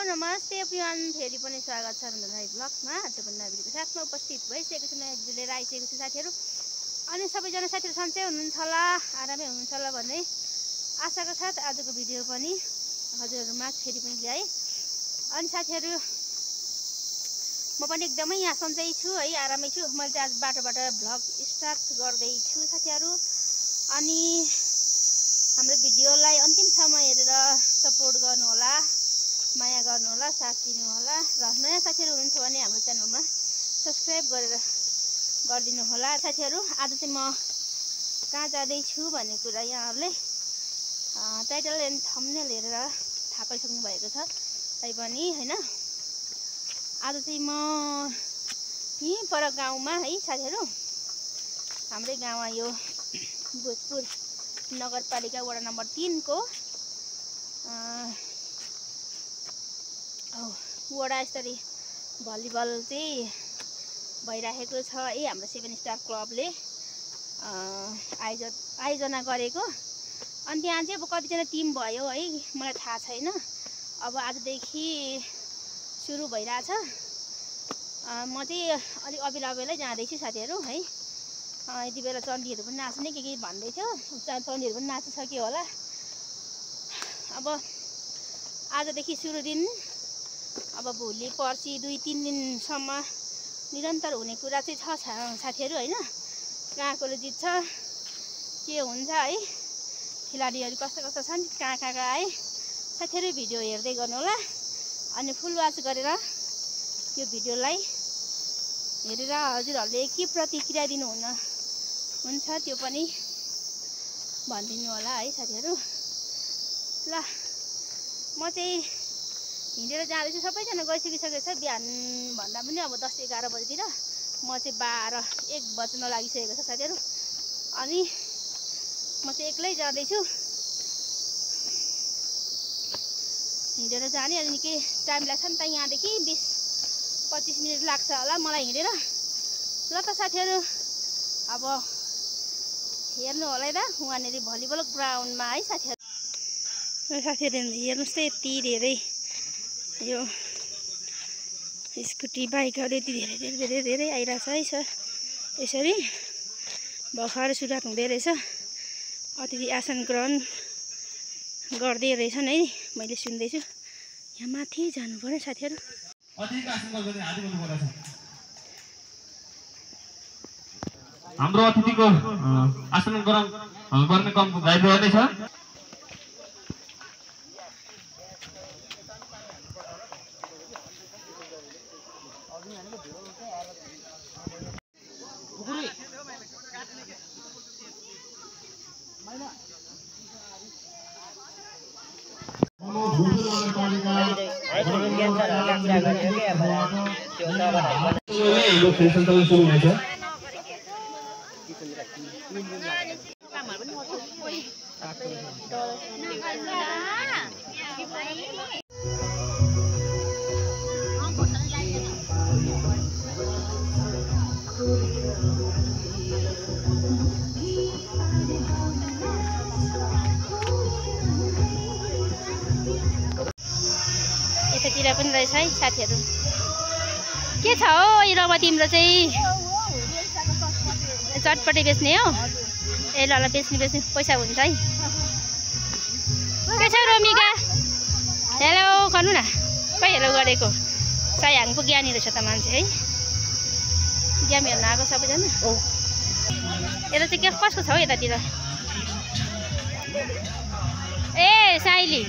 नमस्ते एभ्रिवान, फेरि पनि स्वागत छ रन्जनभाइ ब्लगमा। आजको नयाँ भिडियोको साथमा उपस्थित भइसकेको छु, नयाँ भिडियो लिएर आइसकेको छु साथीहरू। अनि सबैजना साथीहरू सन्चै हुनुहुन्छ होला, आरामै हुनुहुन्छ होला भन्ने आशाको साथ आजको भिडियो पनि हजुरहरूमा फेरि पनि ल्याएँ। अनि साथीहरू म पनि एकदमै यहाँ सन्चै छु है, आरामै छु। मैले चाहिँ आज बाटोबाट भ्लग स्टार्ट गर्दैछु साथीहरू। अनि हाम्रो भिडियोलाई अन्तिमसम्म हेरेर सपोर्ट गर्नुहोला, माया गर्नुहोला, साथ दिनुहोला र नयाँ साथीहरू हुनुहुन्छ भने हाम्रो च्यानलमा सब्सक्राइब गरिदिनु होला साथीहरू। आज चाहिँ म कहाँ जाँदैछु भन्ने कुरा यहाँहरूले टाइटल एन्ड थम्बनेल हेरेर थाहा पाइसक्नु भएको छ तैपनि होइन। आज चाहिँ म यहीँ पर गाउँमा है साथीहरू, हाम्रै गाउँमा यो भोजपुर नगरपालिका वडा नम्बर 3 को वडा स्तरीय भलिबल चाहिँ भइराखेको छ है। हाम्रो 7 स्टार क्लबले आयोजना गरेको। अनि त्यहाँ चाहिँ अब कतिजना टिम भयो है मलाई थाहा छैन। अब आजदेखि सुरु भइरहेछ। म चाहिँ अलिक अबेलै जाँदैछु साथीहरू है। यति बेला चण्डीहरू पनि नाच्ने के भन्दै थियो, चण्डीहरू पनि नाचिसक्यो होला। अब आजदेखि सुरु दिन, अब भोलि पर्सि 2-3 दिनसम्म निरन्तर हुने कुरा चाहिँ छ साथीहरू होइन। कहाँकोले जित्छ, के हुन्छ है, खेलाडीहरू कस्तो छन्, कहाँ आए साथीहरू भिडियो हेर्दै गर्नु होला। अनि फुल वाच गरेर यो भिडियोलाई हेरेर हजुरहरूले के प्रतिक्रिया दिनुहुन्छ त्यो पनि भनिदिनु होला है साथीहरू। ल म चाहिँ हिँडेर जाँदैछु, सबैजना गइसकिसकेको छ बिहान भन्दा पनि अब 10-11 बजीतिर। म चाहिँ 12-1 बज्न लागिसकेको छ साथीहरू। अनि म चाहिँ एक्लै जाँदैछु, हिँडेर जाने। अनि निकै टाइम लाग्छ नि त, यहाँदेखि 20-25 मिनट लाग्छ होला मलाई हिँडेर। ल त साथीहरू अब हेर्नु होला है त उहाँनिर भलिबल ग्राउन्डमा है साथीहरू। हेर्नुहोस् त यति धेरै यो स्कुटी बाइकहरू यति धेरै आइरहेछ है सर। यसरी भर्खर सुरुवात हुँदै रहेछ, अतिथि आसन ग्रहण गर्दै रहेछन् है, मैले सुन्दैछु। यहाँ माथि जानु पर्यो साथीहरू। हाम्रो अतिथिको आसन ग्रहण गर्ने काम भइरहेको छ। यतातिर पनि रहेछ है साथीहरू। के छ हो रवा तिम्रो चाहिँ? चटपटे बेच्ने हो? ए ल बेच्ने पैसा हुन्छ है। के छ रोमिका? हेलो गर्नु न, खै हेलो गरेको। सायाङ पो ज्ञानी रहेछ त मान्छे है, गेम हेर्न आएको सबैजना। यता चाहिँ के कसको छ हौ यतातिर? ए साइली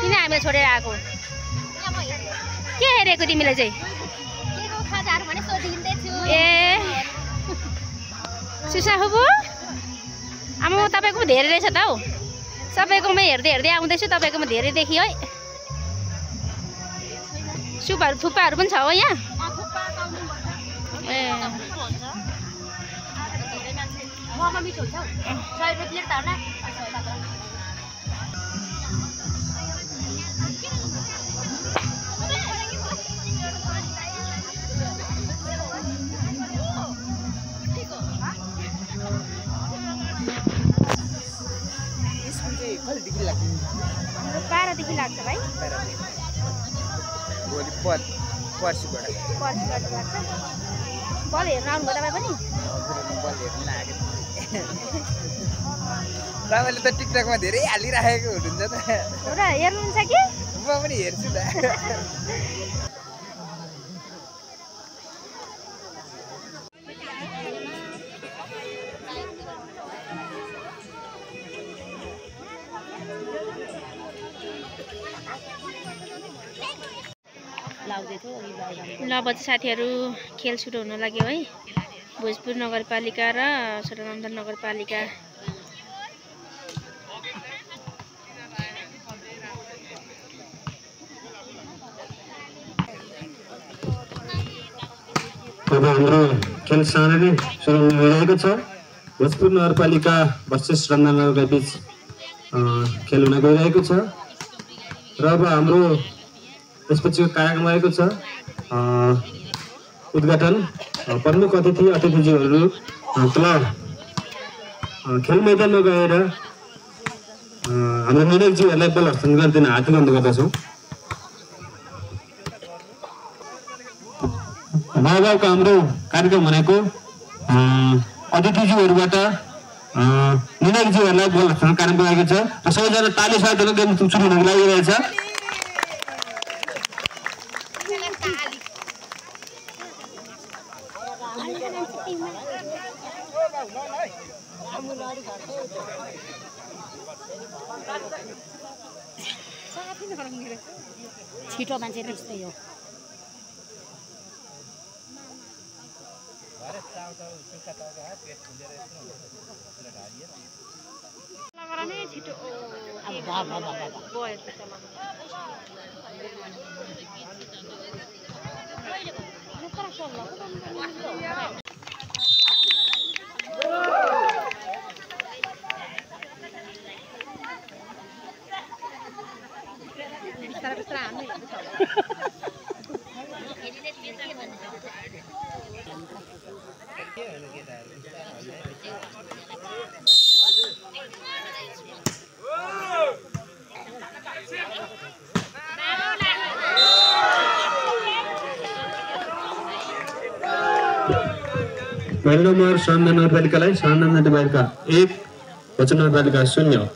किन हामीले छोडेर आएको? के हेरेको तिमीले चाहिँ? ए सुसा खुबु आमा तपाईँकोमा धेरै रहेछ त हौ। सबैकोमा हेर्दै आउँदैछु, तपाईँकोमा धेरै देखियो है। सुपहरू थुक्पाहरू पनि छ हो यहाँ? ए कहिलेदेखि लाग्छ? 12 देखि लाग्छ भाइ। भोलि पर्सिबाट लाग्छ बल हेर्न आउनुभयो तपाईँ पनि बल हेर्न लागेको तपाईँले त टिकटकमा धेरै हालिराखेको हुनुहुन्छ त हो र हेर्नुहुन्छ कि म पनि हेर्छु त ल बच्चा साथीहरू खेल सुरु हुन लाग्यो है भोजपुर नगरपालिका र सदानन्द नगरपालिका अब हाम्रो खेल सानैले सुरु हुन गइरहेको छ भोजपुर नगरपालिका वर्सेस सदानन्दनगरका बीच खेल हुन गइरहेको छ र अब हाम्रो त्यसपछिको कार्यक्रम रहेको छ उद्घाटन प्रमुख अतिथिज्यूहरू तल खेल मैदानमा गएर हाम्रो निर्णयज्यूहरूलाई बल हस्तान्तरण गरिदिन हात बन्द गर्दछौँ। भावको हाम्रो कार्यक्रम भनेको अतिथिज्यूहरूबाट निर्णयज्यूहरूलाई बल हस्तान्तरण कार्यक्रम रहेको छ र सबैजना ताली साथ गेम सुरु हुनको लागिरहेछ। छिटो मान्छे त्यस्तै हो पहिलो नम्बर सदानन्द नगरपालिकालाई सदानन्द नगरपालिका 1 भोजपुर नगरपालिका 0।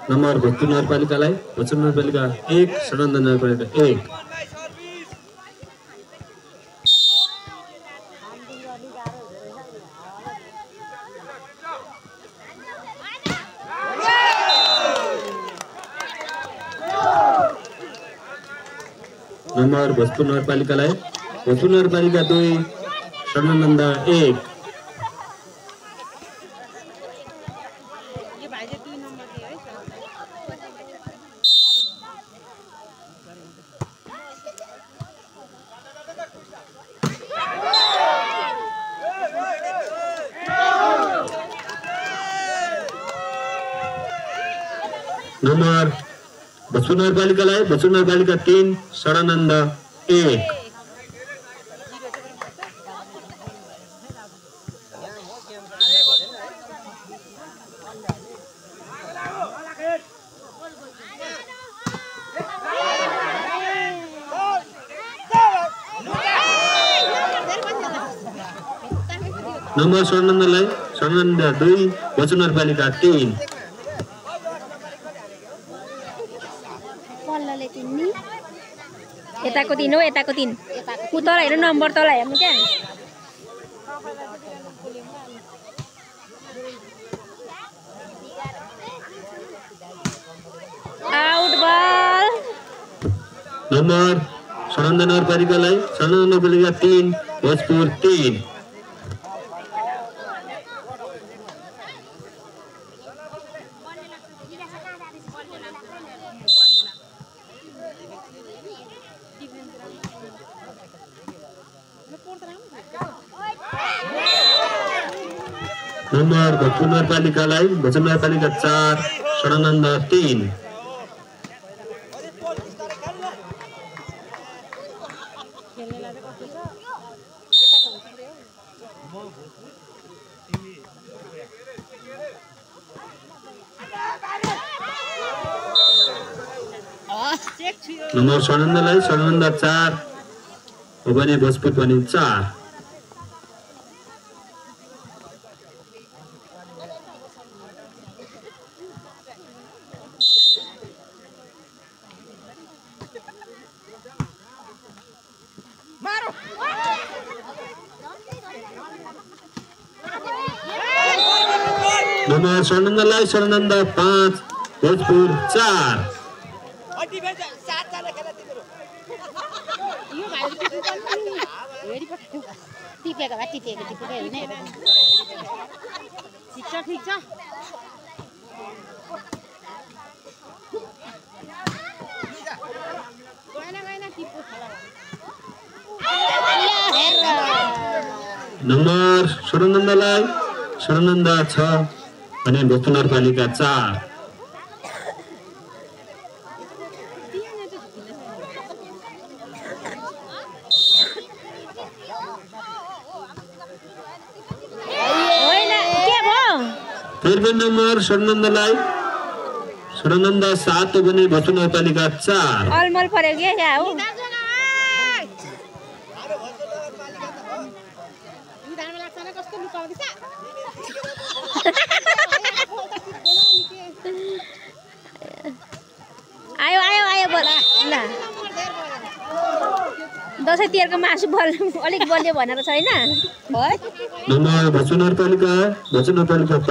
नम्बर भोजपुर नगरपालिकालाई भोजपुर नगरपालिका 1 सदानन्द नगरपालिका 1। नम्बर भोजपुर नगरपालिकालाई भोजपुर नगरपालिका 2 सदानन्द 1। नम्बर भोजपुर नगरपालिकालाई भोजपुर नगरपालिका 3 सदानन्द 1। नम्बर सदानन्दलाई सदानन्द 2 भोजपुर नगरपालिका 3। यताको 3 हो यताको 3 उ तल हेर्नु नम्बर तल हेर्नु क्या आउट बल। नम्बर सदानन्द नगरपालिकालाई सदानन्द नगरपालिका 3 भोजपुर 3। नम्बर भोजपुर नगरपालिकालाई भोजपुर नगरपालिका 4 सदानन्द 3। नम्बर सनन्दलाई सनन्द 4 हो भने भोजपुर पनि 4 नम्बर सनन्दलाई सनन्द 5 भोजपुर 4 टिपेको भए टिपेकै होइन ठिक छ नम्बर सनन्दलाई सनन्द 6 भने भोजपुर नगरपालिका 4 फेरि नम्बर सनन्दलाई सनन्द 7 हो भने भोजपुर नगरपालिका 4 अलमल पर्यो के क्या हो आयो आयो आयो बोल ल दसैँ तिहारको मासु बल अलिक बलियो भनेर छैन है नम्बर भोजपुर नगरपालिका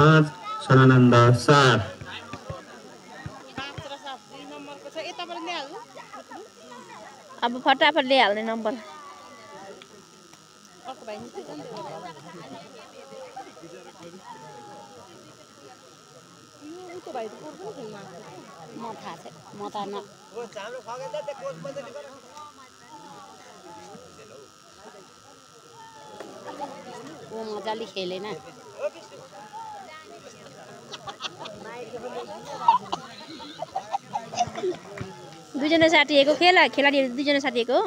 5 सनन्द 7 अब फटाफट ल्याइहाल्ने नम्बर म थाहा छ म त न ऊ मजाले खेलेन दुईजना साथीको खेलाडीहरू दुईजना साथीको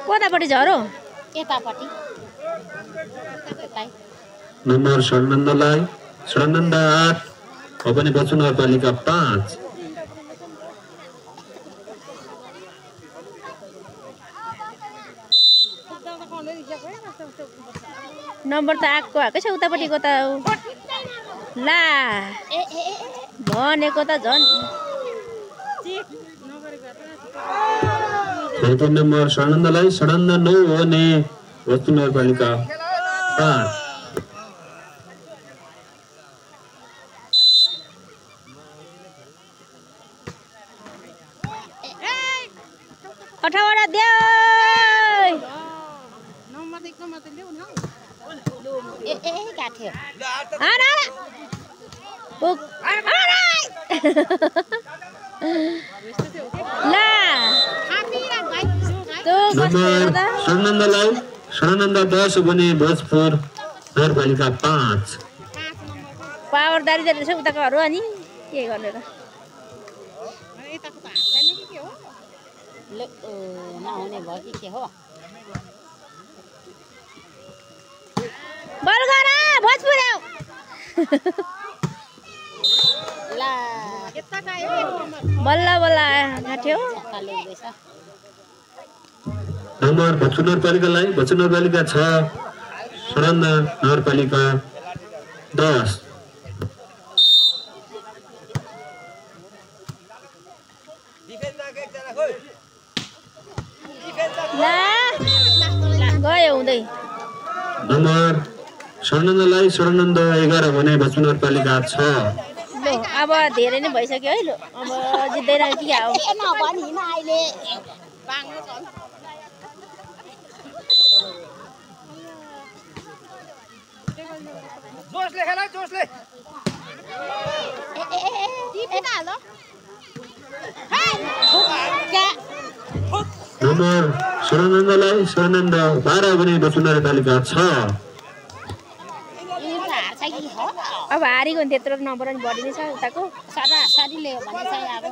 कतापट्टि झरो यतापट्टि नम्बर सनन्दलाई सनन्द 8 हो भने भोजपुर नगरपालिका 5 नम्बर त आएकै छ उतापट्टिको त ला भनेको त झन् फेरि नम्बर सनन्दलाई सनन्द 9 हो भने भोजपुर नगरपालिका 5 अठावटा दे काट्यो नम्बर सनन्दलाई सनन्द 10 हो भने भोजपुर नगरपालिका 5 पावरदारी रहेछ उताकोहरू अनि के गर्ने र नहुने भयो कि के हो बल गर भोजपुर बल्ल बल्ल घाट्यो नम्बर भोजपुर नगरपालिकालाई भोजपुर नगरपालिका 6 सनन्द नगरपालिका 10 गयो हुँदै नम्बर सनन्दलाई सनन्द 11 भने भोजपुर नगरपालिका 6 ल अब धेरै नै भइसक्यो है ल अब जित्दैन कि हो जोसले खेल जोसले नम्बर सनन्दलाई सनन्द 12 भने भोजपुर नगरपालिका 6 सही हो अब हारीको भने त्यत्रो नम्बर पनि बढी नै छ उताको सरासरी ल्यायो भने चाहिँ अब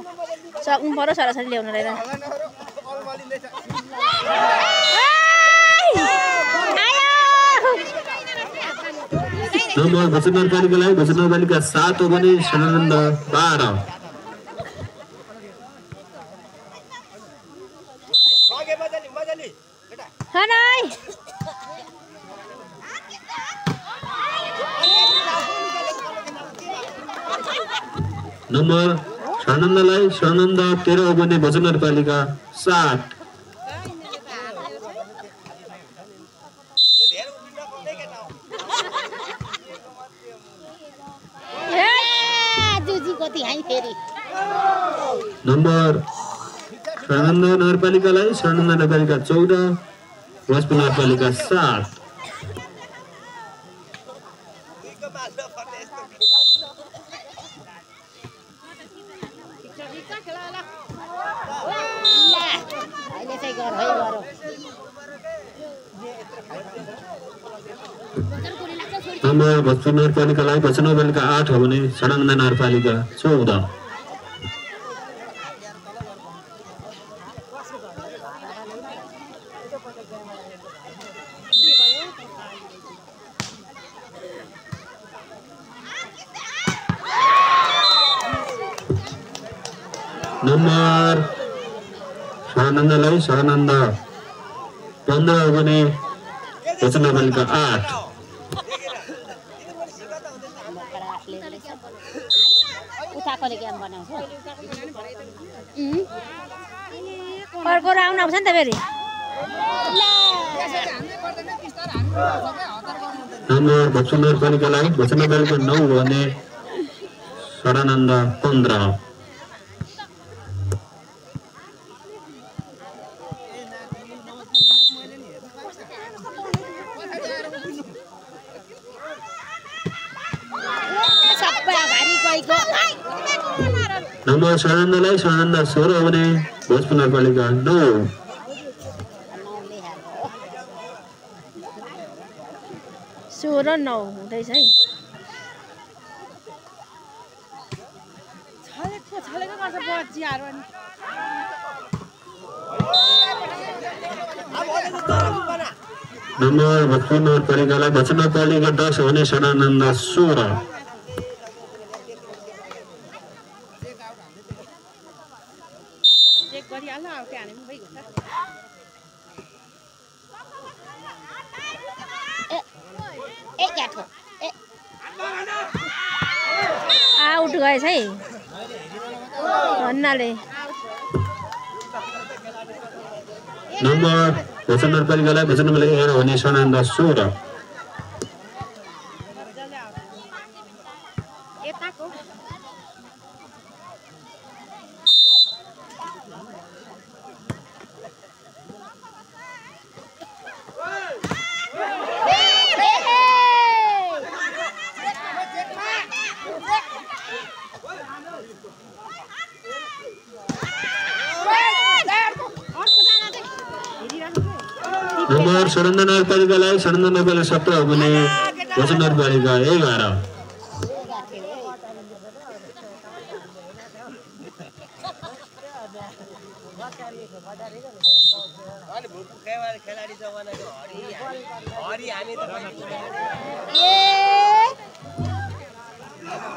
सक्नु पर्यो सरासरी ल्याउनलाई त नम्बर वचन नगरपालिकालाई वचन नगरपालिका 7 हो भने सदानन्द 12 नम्बर सदानन्दलाई सदानन्द 13 हो भने वचन नगरपालिका 7 नम्बर सदानन्द नगरपालिकालाई सदानन्द नगरपालिका 14 भोजपुर नगरपालिका 7 नम्बर भोजपुर नगरपालिकालाई वचन नगरपालिका 8 हो भने सदानन्द नगरपालिका 14 नम्बर सदानन्दलाई सदानन्द 15 हो भने वचन नगरपालिका 8 अर्को राउन्ड आउँछ नि त फेरि नम्बर भोजपुर नगरपालिकालाई वचन नगरपालिका 9 हो भने सदानन्द 15 नम्बर सदानन्दलाई सदानन्द 16 हो भने भोजपुर नगरपालिका 9 16-9 हुँदैछ है नम्बर भोजपुर नगरपालिकालाई वचन नगरपालिका 10 हो भने सदानन्द 16 आउट गएछ है भन्नाले नम्बर वचन नगरपालिकालाई वचन नगरपालिका 11 हो भने सदानन्द 16 नम्बर सदानन्द नगरपालिकालाई सदानन्द नगरपालिका 17 हो भने वचन नगरपालिका 11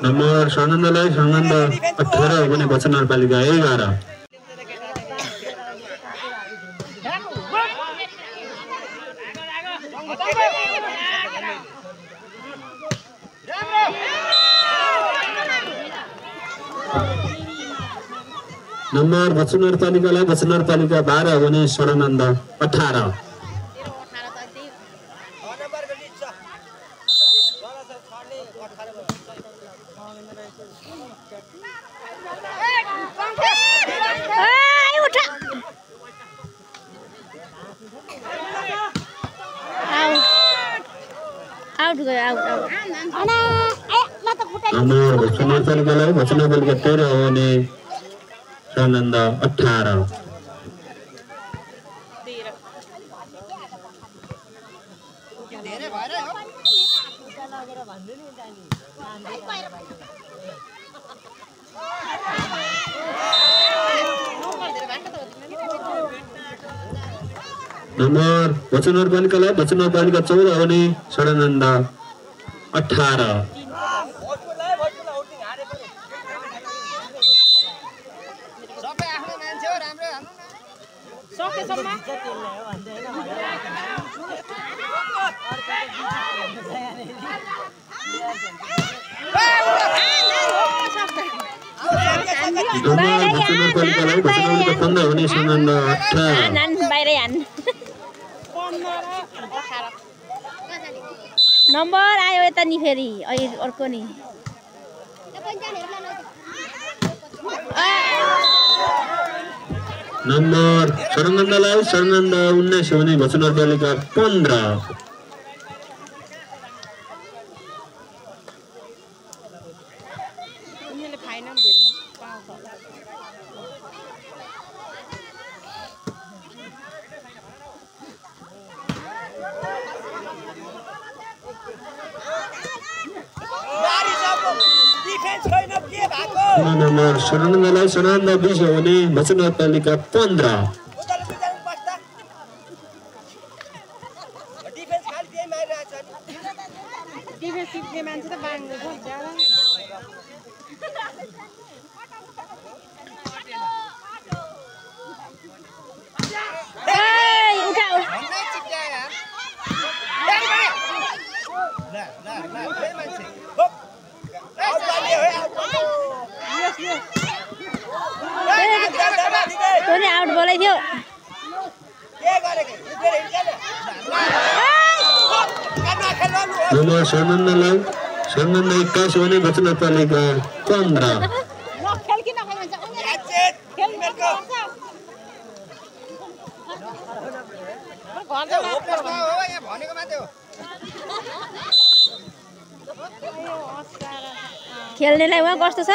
नम्बर सदानन्दलाई सदानन्द 18 हो भने वचन नगरपालिका 11 नम्बर वचन नगरपालिकालाई वचन नगरपालिका 12 हो भने सदानन्द 18 आउट गयो आउट नम्बर वचन नगरपालिकालाई वचन नगरपालिका 13 हो भने सदानन्द 18 धेरै भएर हो नम्बर वचन नगरपालिकालाई वचन नगरपालिका 14 भने सडानन्द 18 सबै आफ्नो मान्छे हो राम्रो हाल्नु न सकेसम्म नम्बर आयो यता नि फेरि अहिले अर्को नि नम्बर सडानन्दलाई सडानन्द 19 भने वचन नगरपालिका 15 नम्बर सडानन्दलाई सडानन्द 20 भने वचन नगरपालिका 15 आउट बोलाइ थियो नम्बर सडानन्दलाई सडानन्द 21 भने वचन नगरपालिका 15 खेल्नेलाई उहाँ कस्तो छ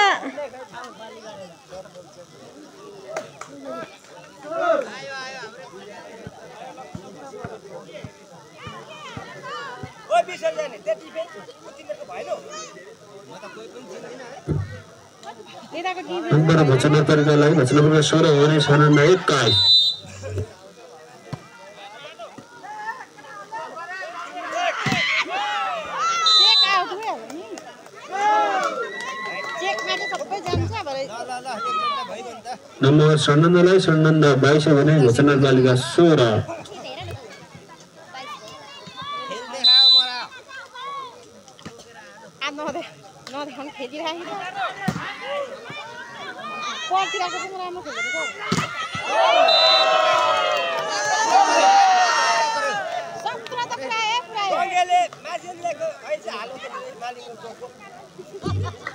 नम्बर वचन नगरपालिकालाई वचन नगरपालिका 16 भने सडानन्द 21 नम्बर सडानन्दलाई सडानन्द 22 भने वचन नगरपालिका 16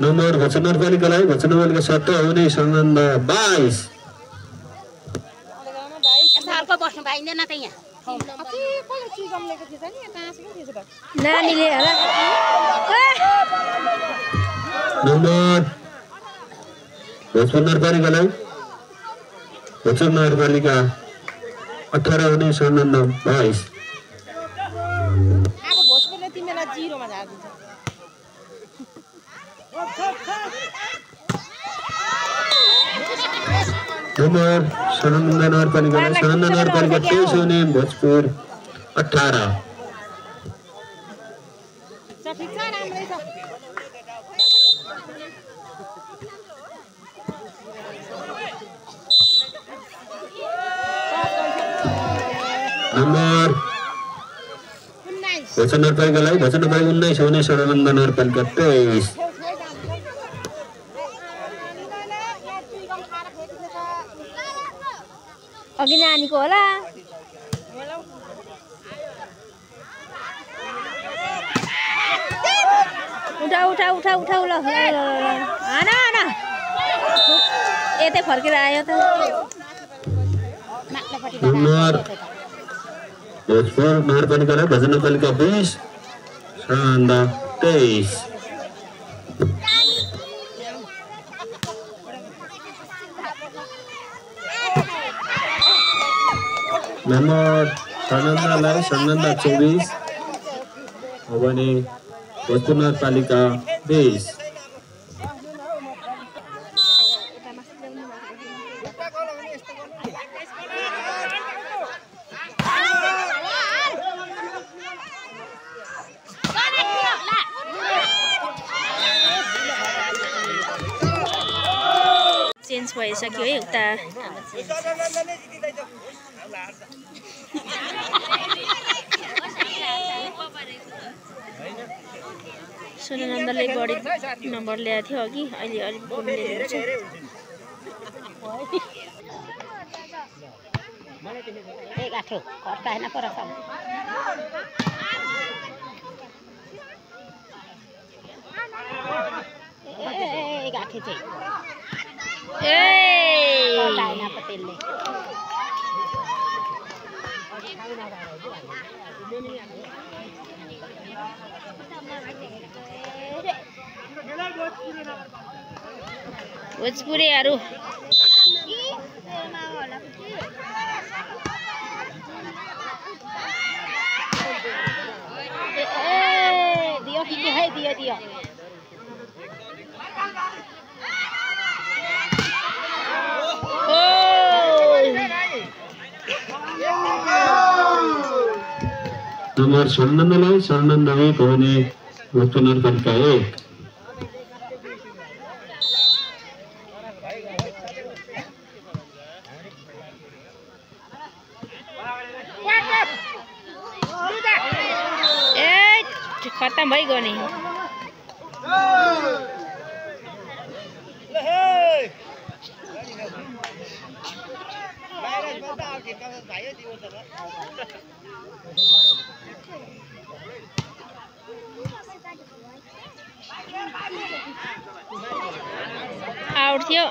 नम्बर वचन नगरपालिकालाई वचन नगरपालिका 17 भने सडानन्द 22 सालको बस्नु पाइँदैन त यहाँ नानीले होला नम्बर वचन नगरपालिकालाई वचन नगरपालिका 18 भने सडानन्द 22 नम्बर सडानन्द नगरपालिकालाई सडानन्द नगरपालिका 23 भने भोजपुर 18 नम्बर वचन नगरपालिकालाई वचन नगरपालिका 19 भने सडानन्द नगरपालिका 23 अघि नानीको होला उठा उठा उठा उठा ल आना आना यतै फर्केर आयो त नम्बर भोजपुर नगरपालिकालाई वचन नगरपालिका 20 सडानन्द 23 नम्बर सडानन्दलाई सडानन्द 24 भने भोजपुर नगरपालिका 20। चेन्ज भइसक्यो है उता सुननन्दले बढी नम्बर ल्याएको थियो अघि अहिले अलिक कमले ल्याएको भोजपुरीहरू दियो कि है दियो दियो नम्बर 96लाई 96 भने भोजपुर नगरपालिका 1। खत्तम भइगयो नि आउट थियो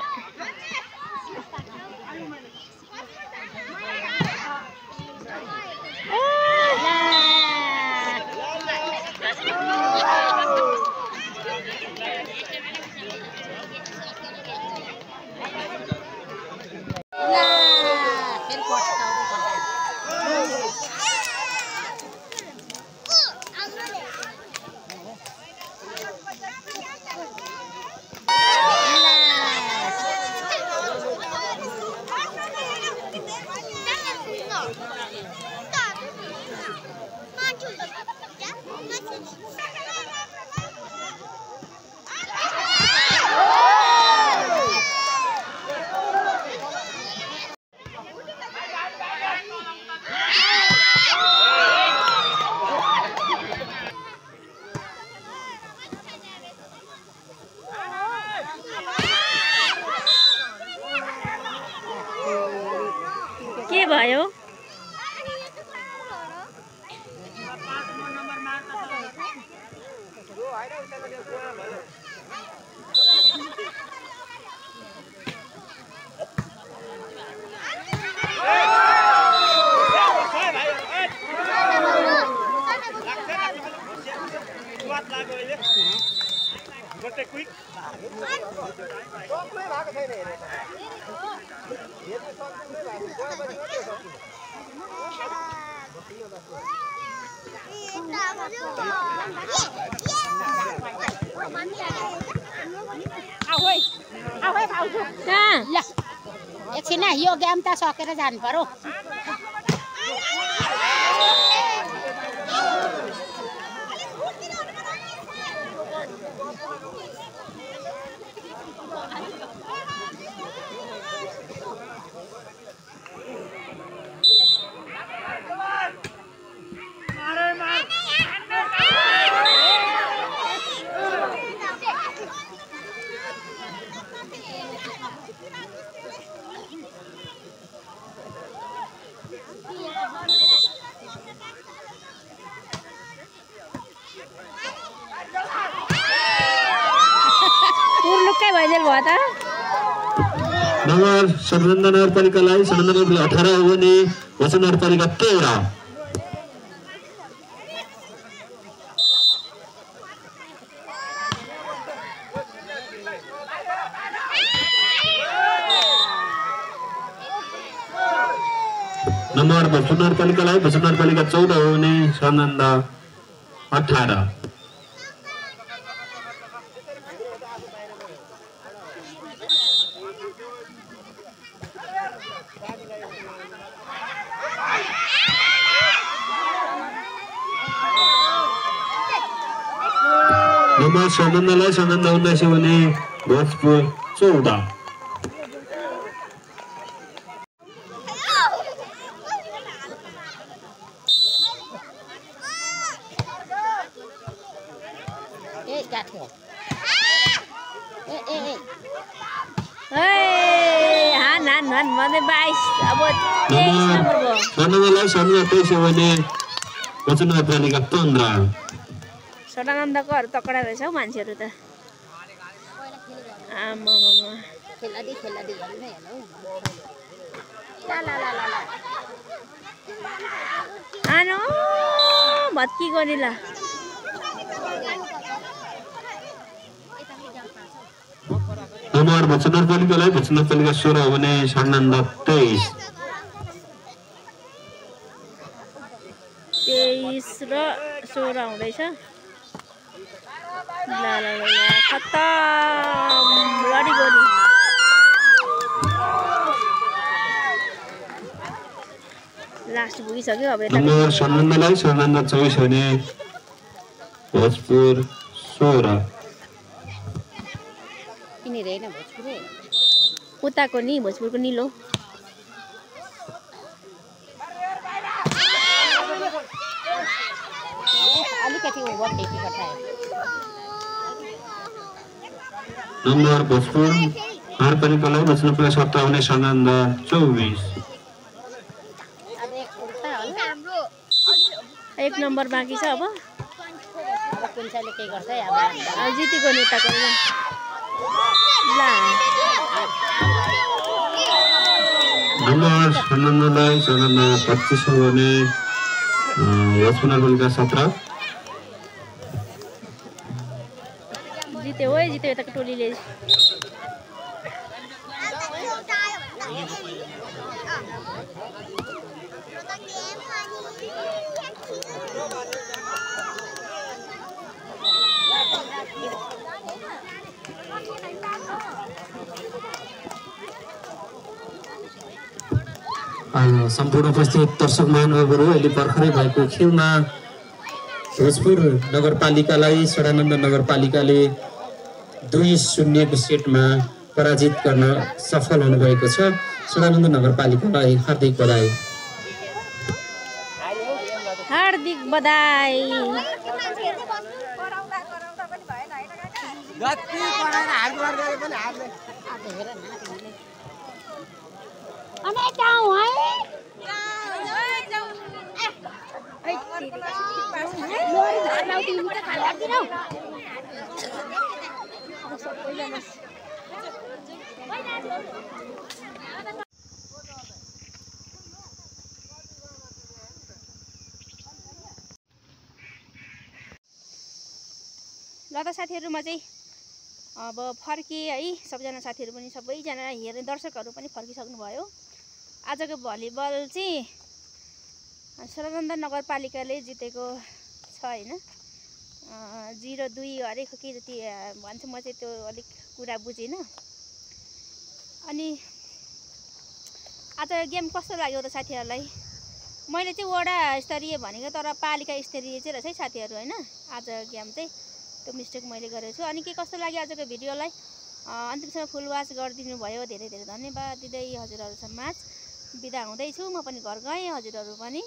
के भयो एकछिन यो गेम त सकेर जानु पर्यो उर्लुक्कै भइजेल भयो त नम्बर 97 नगरपालिकालाई 97 18 भने भोजपुर नगरपालिका 13। नम्बर भोजपुर नगरपालिकालाई भोजपुर नगरपालिका 14 भने 97 18। नम्बर सनन्दलाई 19 भने भोजपुर 14। हान हान हान भन्दै 22 अब 23 नम्बर भयो। सनन्दलाई 23 भने वचन नगरपालिका 15। सदानन्दकोहरू तकडा रहेछ हौ मान्छेहरू त। आमामामा खेलाडी हेर्नु नै हेर्नु ला आनो भत्की गरी ल। नम्बर वचन नगरपालिकालाई वचन नगरपालिका 16 भने सनन्द 23। 23 र 16 हुँदैछ। ल ल ल खत्तम लडी गोली। लास्ट पुगिसक्यो अब यता। नम्बर सनन्दलाई 24 भने भोजपुर 16। यिनीहरू होइन भोजपुर उताको नि भोजपुरको निलो। अलिकति ओभर टेकी पठायो। नम्बर भोजपुर नगरपालिकालाई वचन नगरपालिका 17 भने सनन्द 24। एक नम्बर बाँकी छ अब। कुन चाहिँले के गर्छ अब जितेको नेताको ल। नम्बर सनन्दलाई 25 भने भोजपुर नगरपालिका 17। जित्यो है जित्यो यताको टोलीले। सम्पूर्ण उपस्थित दर्शक महानुभावहरू अहिले भर्खरै भएको खेलमा भोजपुर नगरपालिकालाई सदानन्द नगरपालिकाले 2-0 को सेटमा पराजित गर्न सफल हुनुभएको छ। सदानन्द नगरपालिकालाई हार्दिक बधाई। हार्दिक बधाई। जति पढाएर हार्डवर्क गरे पनि हार्दैन। अनि जाऊ है ल त साथीहरू म चाहिँ अब फर्केँ है। सबजना साथीहरू पनि सबैजना हेर्ने दर्शकहरू पनि फर्किसक्नु भयो। आजको भलिबल चाहिँ सदानन्द नगरपालिकाले जितेको छ होइन। 0-2 हरेक के जति भन्छु म चाहिँ त्यो अलिक कुरा बुझिनँ। अनि आज गेम कस्तो लाग्यो त साथीहरूलाई? मैले चाहिँ वडा स्तरीय भनेको तर पालिका स्तरीय चाहिँ रहेछ है साथीहरू होइन। आज गेम चाहिँ त्यो मिस्टेक मैले गरेको छु। अनि के कस्तो लाग्यो आजको भिडियोलाई अन्तिमसम्म फुल वाच गरिदिनु भयो। धेरै धेरै धन्यवाद दिँदै हजुरहरूसम्म बिदा हुँदैछु। म पनि घर गएँ, हजुरहरू पनि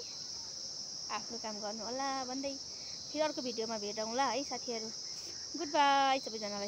आफ्नो काम गर्नु होला भन्दै फेरि अर्को भिडियोमा भेटौँला है साथीहरू। गुड बाई सबैजनालाई।